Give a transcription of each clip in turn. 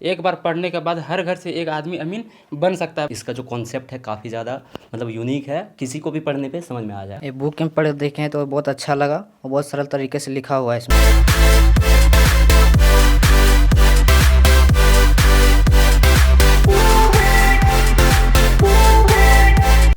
एक बार पढ़ने के बाद हर घर से एक आदमी अमीन बन सकता है। इसका जो कॉन्सेप्ट है काफ़ी ज़्यादा मतलब यूनिक है, किसी को भी पढ़ने पे समझ में आ जाए। ये बुक में पढ़ देखें तो बहुत अच्छा लगा और बहुत सरल तरीके से लिखा हुआ है इसमें।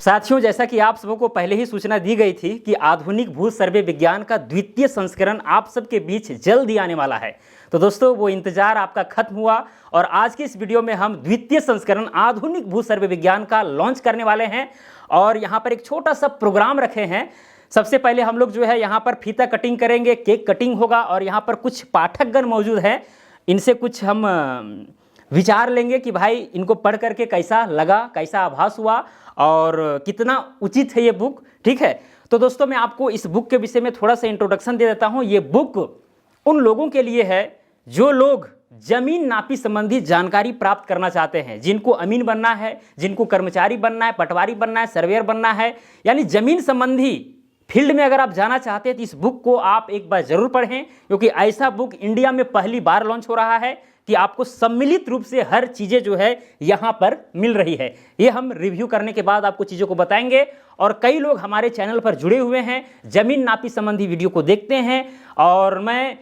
साथियों, जैसा कि आप सबों को पहले ही सूचना दी गई थी कि आधुनिक भू सर्वे विज्ञान का द्वितीय संस्करण आप सबके बीच जल्द ही आने वाला है। तो दोस्तों, वो इंतजार आपका खत्म हुआ और आज की इस वीडियो में हम द्वितीय संस्करण आधुनिक भू सर्वे विज्ञान का लॉन्च करने वाले हैं और यहाँ पर एक छोटा सा प्रोग्राम रखे हैं। सबसे पहले हम लोग जो है यहाँ पर फीता कटिंग करेंगे, केक कटिंग होगा और यहाँ पर कुछ पाठकगण मौजूद हैं। इनसे कुछ हम विचार लेंगे कि भाई इनको पढ़ करके कैसा लगा, कैसा आभास हुआ और कितना उचित है ये बुक। ठीक है, तो दोस्तों मैं आपको इस बुक के विषय में थोड़ा सा इंट्रोडक्शन दे देता हूँ। ये बुक उन लोगों के लिए है जो लोग जमीन नापी संबंधी जानकारी प्राप्त करना चाहते हैं, जिनको अमीन बनना है, जिनको कर्मचारी बनना है, पटवारी बनना है, सर्वेयर बनना है, यानी जमीन संबंधी फील्ड में अगर आप जाना चाहते हैं तो इस बुक को आप एक बार जरूर पढ़ें, क्योंकि ऐसा बुक इंडिया में पहली बार लॉन्च हो रहा है कि आपको सम्मिलित रूप से हर चीज़ें जो है यहाँ पर मिल रही है। ये हम रिव्यू करने के बाद आपको चीज़ों को बताएंगे और कई लोग हमारे चैनल पर जुड़े हुए हैं, जमीन नापी संबंधी वीडियो को देखते हैं और मैं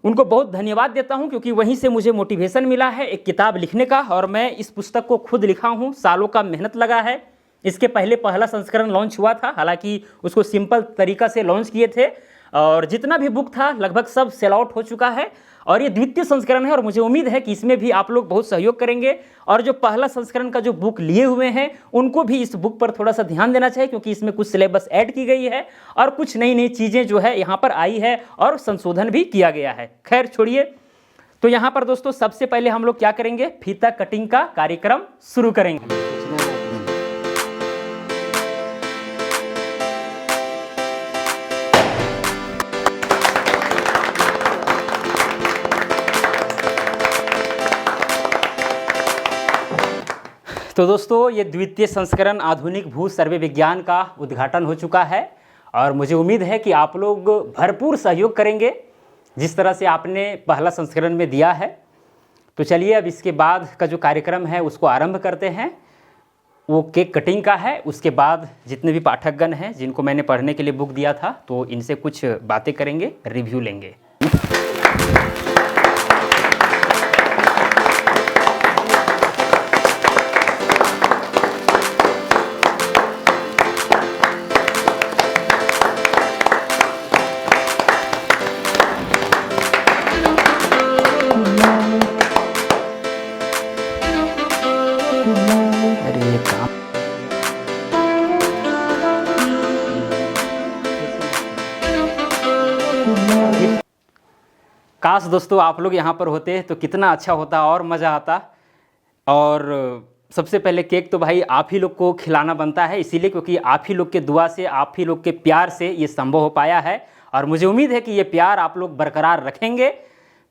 उनको बहुत धन्यवाद देता हूं, क्योंकि वहीं से मुझे मोटिवेशन मिला है एक किताब लिखने का और मैं इस पुस्तक को खुद लिखा हूं। सालों का मेहनत लगा है। इसके पहले पहला संस्करण लॉन्च हुआ था, हालांकि उसको सिंपल तरीका से लॉन्च किए थे और जितना भी बुक था लगभग सब सेल आउट हो चुका है और ये द्वितीय संस्करण है और मुझे उम्मीद है कि इसमें भी आप लोग बहुत सहयोग करेंगे और जो पहला संस्करण का जो बुक लिए हुए हैं उनको भी इस बुक पर थोड़ा सा ध्यान देना चाहिए, क्योंकि इसमें कुछ सिलेबस ऐड की गई है और कुछ नई नई चीज़ें जो है यहाँ पर आई है और संशोधन भी किया गया है। खैर छोड़िए, तो यहाँ पर दोस्तों सबसे पहले हम लोग क्या करेंगे, फीता कटिंग का कार्यक्रम शुरू करेंगे। तो दोस्तों, ये द्वितीय संस्करण आधुनिक भू सर्वे विज्ञान का उद्घाटन हो चुका है और मुझे उम्मीद है कि आप लोग भरपूर सहयोग करेंगे जिस तरह से आपने पहला संस्करण में दिया है। तो चलिए अब इसके बाद का जो कार्यक्रम है उसको आरंभ करते हैं। वो केक कटिंग का है। उसके बाद जितने भी पाठकगण हैं जिनको मैंने पढ़ने के लिए बुक दिया था तो इनसे कुछ बातें करेंगे, रिव्यू लेंगे। काश दोस्तों आप लोग यहाँ पर होते तो कितना अच्छा होता और मज़ा आता। और सबसे पहले केक तो भाई आप ही लोग को खिलाना बनता है, इसीलिए क्योंकि आप ही लोग के दुआ से, आप ही लोग के प्यार से ये संभव हो पाया है और मुझे उम्मीद है कि ये प्यार आप लोग बरकरार रखेंगे।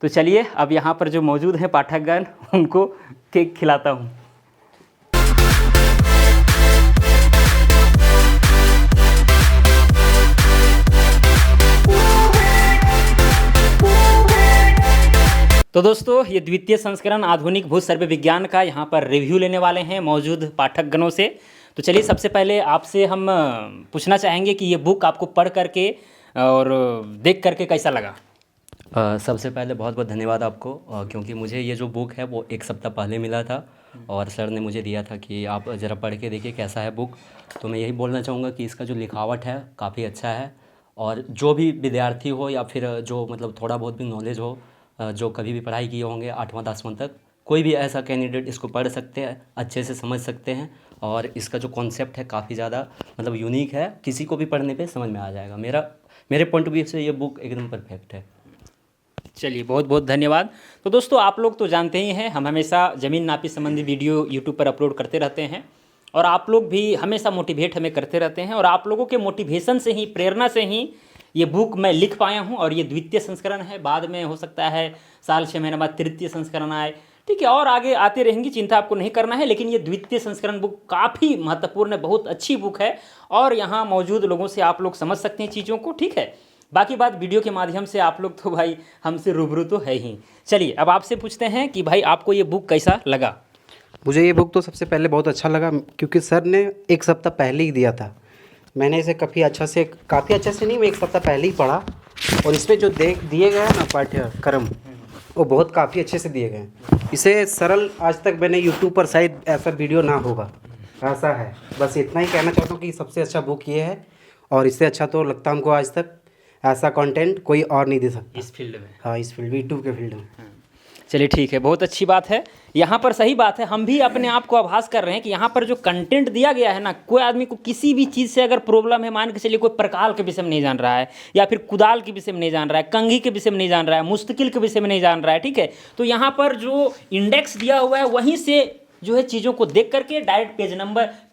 तो चलिए अब यहाँ पर जो मौजूद हैं पाठकगण उनको केक खिलाता हूँ। तो दोस्तों, ये द्वितीय संस्करण आधुनिक भू सर्वे विज्ञान का यहाँ पर रिव्यू लेने वाले हैं मौजूद पाठकगणों से। तो चलिए सबसे पहले आपसे हम पूछना चाहेंगे कि ये बुक आपको पढ़ करके और देख करके कैसा लगा। सबसे पहले बहुत बहुत धन्यवाद आपको, क्योंकि मुझे ये जो बुक है वो एक सप्ताह पहले मिला था और सर ने मुझे दिया था कि आप ज़रा पढ़ के देखिए कैसा है बुक। तो मैं यही बोलना चाहूँगा कि इसका जो लिखावट है काफ़ी अच्छा है और जो भी विद्यार्थी हो या फिर जो मतलब थोड़ा बहुत भी नॉलेज हो, जो कभी भी पढ़ाई किए होंगे 8वां 10वां तक, कोई भी ऐसा कैंडिडेट इसको पढ़ सकते हैं, अच्छे से समझ सकते हैं और इसका जो कॉन्सेप्ट है काफ़ी ज़्यादा मतलब यूनिक है, किसी को भी पढ़ने पे समझ में आ जाएगा। मेरे पॉइंट ऑफ व्यू से ये बुक एकदम परफेक्ट है। चलिए बहुत बहुत धन्यवाद। तो दोस्तों, आप लोग तो जानते ही हैं हम हमेशा ज़मीन नापी संबंधी वीडियो यूट्यूब पर अपलोड करते रहते हैं और आप लोग भी हमेशा मोटिवेट हमें करते रहते हैं और आप लोगों के मोटिवेशन से ही, प्रेरणा से ही ये बुक मैं लिख पाया हूँ और ये द्वितीय संस्करण है। बाद में हो सकता है साल 6 महीने बाद तृतीय संस्करण आए, ठीक है, और आगे आते रहेंगी, चिंता आपको नहीं करना है। लेकिन ये द्वितीय संस्करण बुक काफ़ी महत्वपूर्ण है, बहुत अच्छी बुक है और यहाँ मौजूद लोगों से आप लोग समझ सकते हैं चीज़ों को, ठीक है। बाकी बात वीडियो के माध्यम से आप लोग तो भाई हमसे रूबरू तो है ही। चलिए अब आपसे पूछते हैं कि भाई आपको ये बुक कैसा लगा। मुझे ये बुक तो सबसे पहले बहुत अच्छा लगा क्योंकि सर ने एक सप्ताह पहले ही दिया था। मैंने इसे काफ़ी अच्छे से नहीं, मैं एक सप्ताह पहले ही पढ़ा और इसमें जो दिए गए हैं ना पाठ्यक्रम वो बहुत काफ़ी अच्छे से दिए गए हैं। इसे सरल आज तक मैंने यूट्यूब पर शायद ऐसा वीडियो ना होगा, ऐसा है। बस इतना ही कहना चाहता हूँ कि सबसे अच्छा बुक ये है और इससे अच्छा तो लगता हमको आज तक ऐसा कंटेंट कोई और नहीं दे सकता इस फील्ड में। हाँ, इस फील्ड यूट्यूब के फील्ड में। चलिए ठीक है, बहुत अच्छी बात है। यहाँ पर सही बात है, हम भी अपने आप को आभास कर रहे हैं कि यहाँ पर जो कंटेंट दिया गया है ना, कोई आदमी को किसी भी चीज़ से अगर प्रॉब्लम है, मान के चलिए कोई प्रकाल के विषय में नहीं जान रहा है या फिर कुदाल के विषय में नहीं जान रहा है, कंघी के विषय में नहीं जान रहा है, मुस्तकिल के विषय में नहीं जान रहा है, ठीक है, तो यहाँ पर जो इंडेक्स दिया हुआ है वहीं से जो है चीज़ों को देख करके डायरेक्ट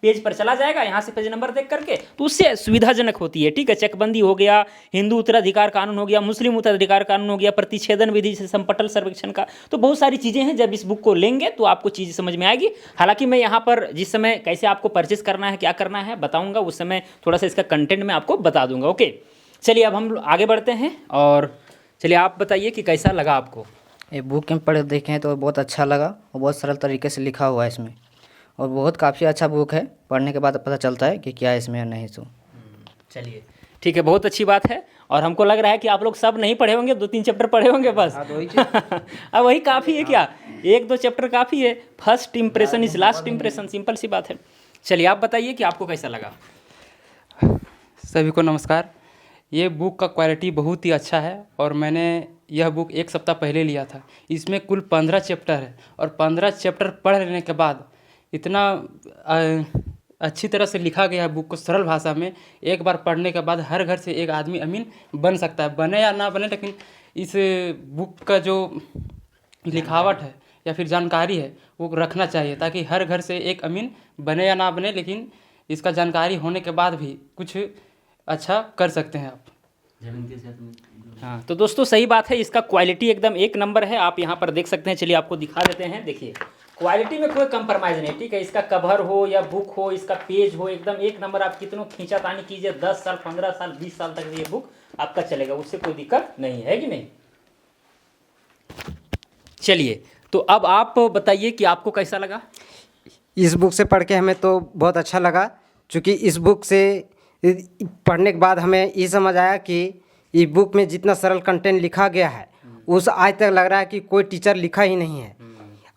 पेज पर चला जाएगा, यहाँ से पेज नंबर देख करके, तो उससे सुविधाजनक होती है। ठीक है, चकबंदी हो गया, हिंदू उत्तराधिकार कानून हो गया, मुस्लिम उत्तराधिकार कानून हो गया, प्रतिच्छेदन विधि से संपटल सर्वेक्षण का, तो बहुत सारी चीज़ें हैं। जब इस बुक को लेंगे तो आपको चीज़ समझ में आएगी। हालांकि मैं यहाँ पर जिस समय कैसे आपको परचेस करना है, क्या करना है बताऊँगा, उस समय थोड़ा सा इसका कंटेंट मैं आपको बता दूँगा। ओके, चलिए अब हम आगे बढ़ते हैं और चलिए आप बताइए कि कैसा लगा आपको। ये बुक में पढ़ देखें तो बहुत अच्छा लगा और बहुत सरल तरीके से लिखा हुआ है इसमें, और बहुत काफ़ी अच्छा बुक है। पढ़ने के बाद पता चलता है कि क्या है इसमें या नहीं। तो चलिए ठीक है, बहुत अच्छी बात है। और हमको लग रहा है कि आप लोग सब नहीं पढ़े होंगे, 2-3 चैप्टर पढ़े होंगे बस। अब वही काफ़ी है क्या, 1-2 चैप्टर काफ़ी है। First impression is last impression, simple सी बात है। चलिए आप बताइए कि आपको कैसा लगा। सभी को नमस्कार। ये बुक का क्वालिटी बहुत ही अच्छा है और मैंने यह बुक एक सप्ताह पहले लिया था। इसमें कुल 15 चैप्टर है और 15 चैप्टर पढ़ लेने के बाद इतना अच्छी तरह से लिखा गया है बुक को सरल भाषा में। एक बार पढ़ने के बाद हर घर से एक आदमी अमीन बन सकता है, बने या ना बने, लेकिन इस बुक का जो लिखावट है या फिर जानकारी है वो रखना चाहिए ताकि हर घर से एक अमीन बने या ना बने, लेकिन इसका जानकारी होने के बाद भी कुछ अच्छा कर सकते हैं आप। हाँ तो दोस्तों सही बात है, इसका क्वालिटी एकदम एक नंबर है। आप यहाँ पर देख सकते हैं, चलिए आपको दिखा देते हैं। देखिए क्वालिटी में कोई कंप्रोमाइज़ नहीं, ठीक है। इसका कवर हो या बुक हो, इसका पेज हो, एकदम एक नंबर। आप कितनों खींचातानी कीजिए, 10 साल 15 साल 20 साल तक ये बुक आपका चलेगा, उससे कोई दिक्कत नहीं है कि नहीं। चलिए तो अब आप बताइए कि आपको कैसा लगा। इस बुक से पढ़ के हमें तो बहुत अच्छा लगा, क्योंकि इस बुक से पढ़ने के बाद हमें ये समझ आया कि इस बुक में जितना सरल कंटेंट लिखा गया है उस आज तक लग रहा है कि कोई टीचर लिखा ही नहीं है।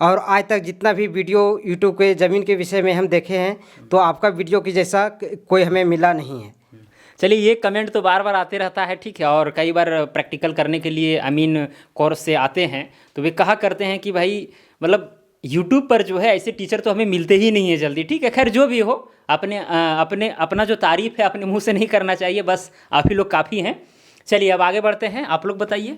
और आज तक जितना भी वीडियो यूट्यूब के ज़मीन के विषय में हम देखे हैं तो आपका वीडियो की जैसा कोई हमें मिला नहीं है। चलिए ये कमेंट तो बार बार आते रहता है, ठीक है। और कई बार प्रैक्टिकल करने के लिए अमीन कोर्स से आते हैं तो वे कहा करते हैं कि भाई मतलब यूट्यूब पर जो है ऐसे टीचर तो हमें मिलते ही नहीं है जल्दी, ठीक है। खैर जो भी हो, अपना जो तारीफ़ है अपने मुंह से नहीं करना चाहिए, बस आप ही लोग काफ़ी हैं। चलिए अब आगे बढ़ते हैं, आप लोग बताइए।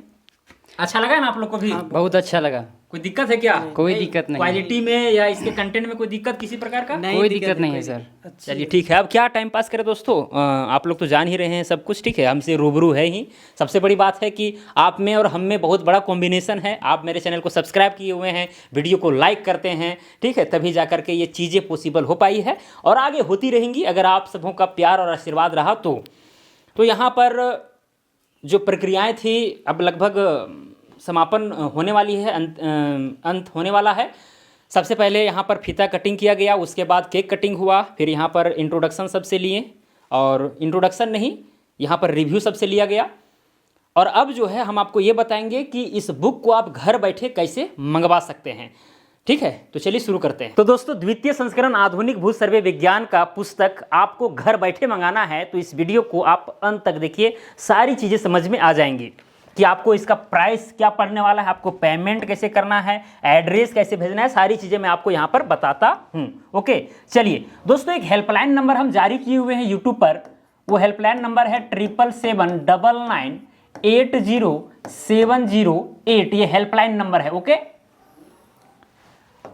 अच्छा लगा ना आप लोग को भी? बहुत अच्छा लगा। कोई दिक्कत है क्या? कोई दिक्कत नहीं। क्वालिटी में या इसके कंटेंट में कोई दिक्कत किसी प्रकार का? कोई दिक्कत नहीं है सर। चलिए ठीक है, अब क्या टाइम पास करें दोस्तों। आप लोग तो जान ही रहे हैं सब कुछ, ठीक है। हमसे रूबरू है ही। सबसे बड़ी बात है कि आप में और हम में बहुत बड़ा कॉम्बिनेशन है। आप मेरे चैनल को सब्सक्राइब किए हुए हैं, वीडियो को लाइक करते हैं, ठीक है, तभी जा करके ये चीज़ें पॉसिबल हो पाई है और आगे होती रहेंगी अगर आप सबों का प्यार और आशीर्वाद रहा तो यहाँ पर जो प्रक्रियाएँ थी अब लगभग समापन होने वाली है, अंत होने वाला है। सबसे पहले यहाँ पर फीता कटिंग किया गया, उसके बाद केक कटिंग हुआ, फिर यहाँ पर इंट्रोडक्शन सबसे लिए, और इंट्रोडक्शन नहीं, यहाँ पर रिव्यू सबसे लिया गया। और अब जो है हम आपको ये बताएंगे कि इस बुक को आप घर बैठे कैसे मंगवा सकते हैं, ठीक है। तो चलिए शुरू करते हैं। तो दोस्तों द्वितीय संस्करण आधुनिक भू सर्वे विज्ञान का पुस्तक आपको घर बैठे मंगाना है तो इस वीडियो को आप अंत तक देखिए, सारी चीज़ें समझ में आ जाएंगी कि आपको इसका प्राइस क्या पड़ने वाला है, आपको पेमेंट कैसे करना है, एड्रेस कैसे भेजना है, सारी चीज़ें मैं आपको यहाँ पर बताता हूँ। ओके चलिए दोस्तों, एक हेल्पलाइन नंबर हम जारी किए हुए हैं यूट्यूब पर। वो हेल्पलाइन नंबर है 77799800708। ये हेल्पलाइन नंबर है। ओके,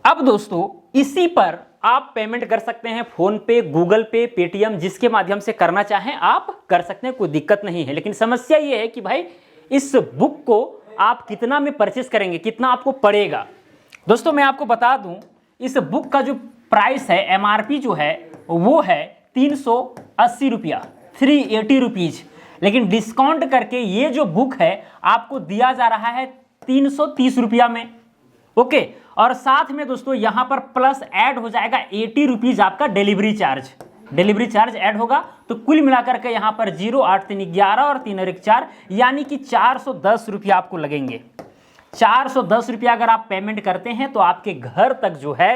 अब दोस्तों इसी पर आप पेमेंट कर सकते हैं, फोन पे, गूगल पे, पेटीएम, जिसके माध्यम से करना चाहें आप कर सकते हैं, कोई दिक्कत नहीं है। लेकिन समस्या ये है कि भाई इस बुक को आप कितना में परचेस करेंगे, कितना आपको पड़ेगा। दोस्तों मैं आपको बता दूं, इस बुक का जो प्राइस है, एमआरपी जो है वो है 380 रुपया, 380 रुपीज़। लेकिन डिस्काउंट करके ये जो बुक है आपको दिया जा रहा है 330 रुपया में। ओके, और साथ में दोस्तों यहाँ पर प्लस ऐड हो जाएगा 80 रुपीज़ आपका डिलीवरी चार्ज ऐड होगा। तो कुल मिलाकर के यहाँ पर 0, 8, 3, 11 और 3 और 1, 4 यानी कि 410 रुपया आपको लगेंगे। 410 रुपया अगर आप पेमेंट करते हैं तो आपके घर तक जो है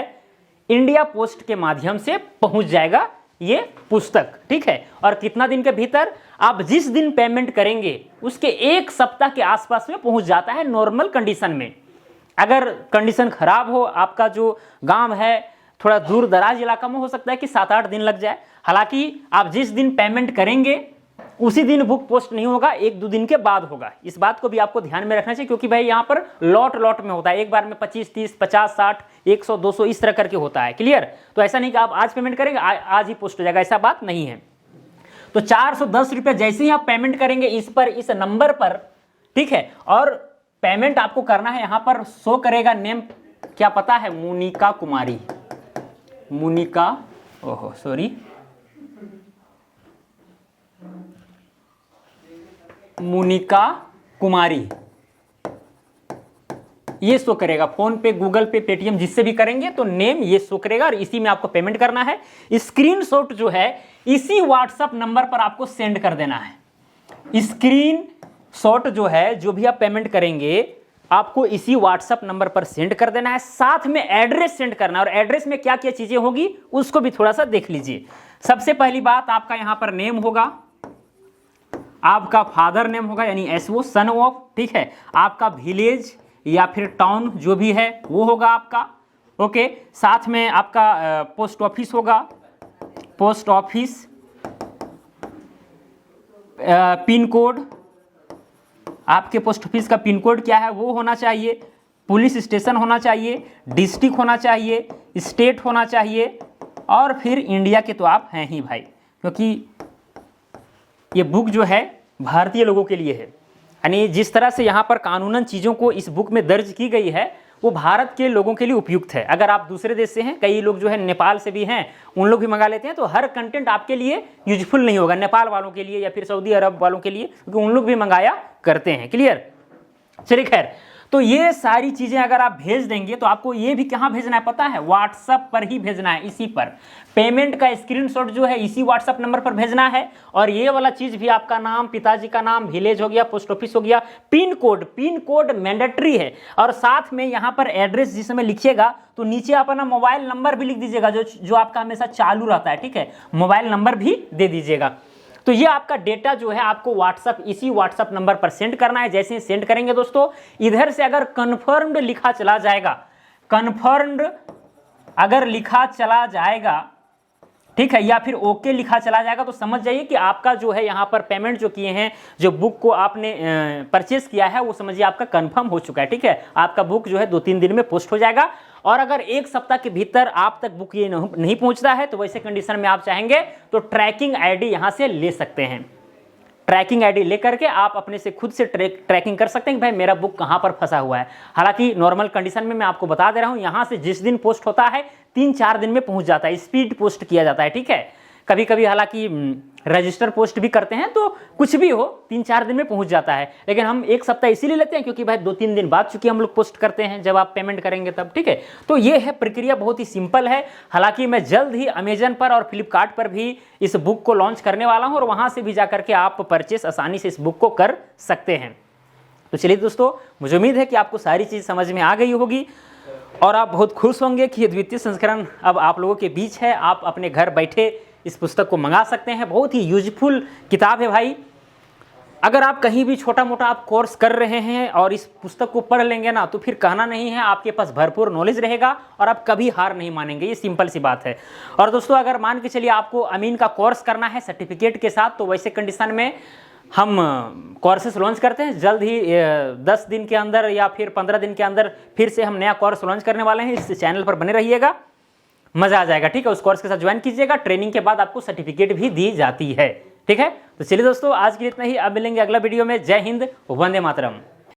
इंडिया पोस्ट के माध्यम से पहुंच जाएगा ये पुस्तक, ठीक है। और कितना दिन के भीतर? आप जिस दिन पेमेंट करेंगे उसके 1 सप्ताह के आसपास में पहुंच जाता है नॉर्मल कंडीशन में। अगर कंडीशन खराब हो, आपका जो गांव है थोड़ा दूर दराज इलाका में, हो सकता है कि 7-8 दिन लग जाए। हालांकि आप जिस दिन पेमेंट करेंगे उसी दिन बुक पोस्ट नहीं होगा, 1-2 दिन के बाद होगा। इस बात को भी आपको ध्यान में रखना चाहिए, क्योंकि भाई यहाँ पर लॉट में होता है, एक बार में 25, 30, 50, 60, 100, 200 इस तरह करके होता है। क्लियर? तो ऐसा नहीं कि आप आज पेमेंट करेंगे आज ही पोस्ट हो जाएगा, ऐसा बात नहीं है। तो 410 रुपये जैसे ही आप पेमेंट करेंगे इस नंबर पर, ठीक है। और पेमेंट आपको करना है, यहाँ पर शो करेगा नेम, क्या पता है? मुनिका कुमारी ये शो करेगा। फोन पे, गूगल पे, पेटीएम जिससे भी करेंगे तो नेम ये शो करेगा और इसी में आपको पेमेंट करना है। स्क्रीनशॉट जो है इसी व्हाट्सएप नंबर पर आपको सेंड कर देना है। स्क्रीनशॉट जो है, जो भी आप पेमेंट करेंगे आपको इसी व्हाट्सएप नंबर पर सेंड कर देना है, साथ में एड्रेस सेंड करना है। और एड्रेस में क्या क्या चीजें होगी उसको भी थोड़ा सा देख लीजिए। सबसे पहली बात, आपका यहां पर नेम होगा, आपका फादर नेम होगा यानी SO सन ऑफ, ठीक है। आपका विलेज या फिर टाउन जो भी है वो होगा आपका। ओके, साथ में आपका पोस्ट ऑफिस होगा, पोस्ट ऑफिस, पिन कोड, आपके पोस्ट ऑफिस का पिन कोड क्या है वो होना चाहिए, पुलिस स्टेशन होना चाहिए, डिस्ट्रिक्ट होना चाहिए, स्टेट होना चाहिए, और फिर इंडिया के तो आप हैं ही भाई, क्योंकि ये बुक जो है भारतीय लोगों के लिए है। यानी जिस तरह से यहाँ पर कानूनन चीज़ों को इस बुक में दर्ज की गई है वो भारत के लोगों के लिए उपयुक्त है। अगर आप दूसरे देश से हैं, कई लोग जो है नेपाल से भी हैं, उन लोग भी मंगा लेते हैं, तो हर कंटेंट आपके लिए यूजफुल नहीं होगा, नेपाल वालों के लिए या फिर सऊदी अरब वालों के लिए, क्योंकि उन लोग भी मंगाया करते हैं। क्लियर? चलिए खैर, तो ये सारी चीज़ें अगर आप भेज देंगे तो आपको ये भी कहाँ भेजना है पता है? व्हाट्सएप पर ही भेजना है, इसी पर। पेमेंट का स्क्रीनशॉट जो है इसी व्हाट्सएप नंबर पर भेजना है। और ये वाला चीज़ भी, आपका नाम, पिताजी का नाम, विलेज हो गया, पोस्ट ऑफिस हो गया, पिन कोड मैंडेटरी है। और साथ में यहाँ पर एड्रेस जिस समय लिखिएगा तो नीचे अपना मोबाइल नंबर भी लिख दीजिएगा, जो आपका हमेशा चालू रहता है, ठीक है। मोबाइल नंबर भी दे दीजिएगा। तो ये आपका डेटा जो है आपको इसी व्हाट्सएप नंबर पर सेंड करना है। जैसे ही सेंड करेंगे दोस्तों, इधर से अगर कन्फर्म्ड लिखा चला जाएगा, कन्फर्म्ड अगर लिखा चला जाएगा, ठीक है, या फिर ओके लिखा चला जाएगा, तो समझ जाइए कि आपका जो है यहाँ पर पेमेंट जो किए हैं, जो बुक को आपने परचेस किया है, वो समझिए आपका कंफर्म हो चुका है, ठीक है। आपका बुक जो है 2-3 दिन में पोस्ट हो जाएगा। और अगर 1 सप्ताह के भीतर आप तक बुक ये नहीं पहुंचता है तो वैसे कंडीशन में आप चाहेंगे तो ट्रैकिंग आईडी यहाँ से ले सकते हैं। ट्रैकिंग आईडी लेकर के आप अपने से खुद से ट्रैकिंग कर सकते हैं कि भाई मेरा बुक कहाँ पर फंसा हुआ है। हालांकि नॉर्मल कंडीशन में मैं आपको बता दे रहा हूँ, यहाँ से जिस दिन पोस्ट होता है 3-4 दिन में पहुँच जाता है, स्पीड पोस्ट किया जाता है, ठीक है। कभी कभी हालांकि रजिस्टर पोस्ट भी करते हैं, तो कुछ भी हो 3-4 दिन में पहुंच जाता है। लेकिन हम 1 सप्ताह इसीलिए लेते हैं क्योंकि भाई 2-3 दिन बाद चूंकि हम लोग पोस्ट करते हैं, जब आप पेमेंट करेंगे तब, ठीक है। तो ये है प्रक्रिया, बहुत ही सिंपल है। हालांकि मैं जल्द ही अमेजन पर और फ्लिपकार्ट पर भी इस बुक को लॉन्च करने वाला हूँ और वहाँ से भी जा करके आप परचेस आसानी से इस बुक को कर सकते हैं। तो चलिए दोस्तों, मुझे उम्मीद है कि आपको सारी चीज़ समझ में आ गई होगी और आप बहुत खुश होंगे कि ये द्वितीय संस्करण अब आप लोगों के बीच है। आप अपने घर बैठे इस पुस्तक को मंगा सकते हैं। बहुत ही यूजफुल किताब है भाई। अगर आप कहीं भी छोटा मोटा आप कोर्स कर रहे हैं और इस पुस्तक को पढ़ लेंगे ना, तो फिर कहना नहीं है, आपके पास भरपूर नॉलेज रहेगा और आप कभी हार नहीं मानेंगे। ये सिंपल सी बात है। और दोस्तों, अगर मान के चलिए आपको अमीन का कोर्स करना है सर्टिफिकेट के साथ, तो वैसे कंडीशन में हम कोर्सेस लॉन्च करते हैं जल्द ही। 10 दिन के अंदर या फिर 15 दिन के अंदर फिर से हम नया कोर्स लॉन्च करने वाले हैं। इस चैनल पर बने रहिएगा, मज़ा आ जाएगा, ठीक है। उस कोर्स के साथ ज्वाइन कीजिएगा। ट्रेनिंग के बाद आपको सर्टिफिकेट भी दी जाती है, ठीक है। तो चलिए दोस्तों, आज के लिए इतना ही। अब मिलेंगे अगला वीडियो में। जय हिंद, वंदे मातरम।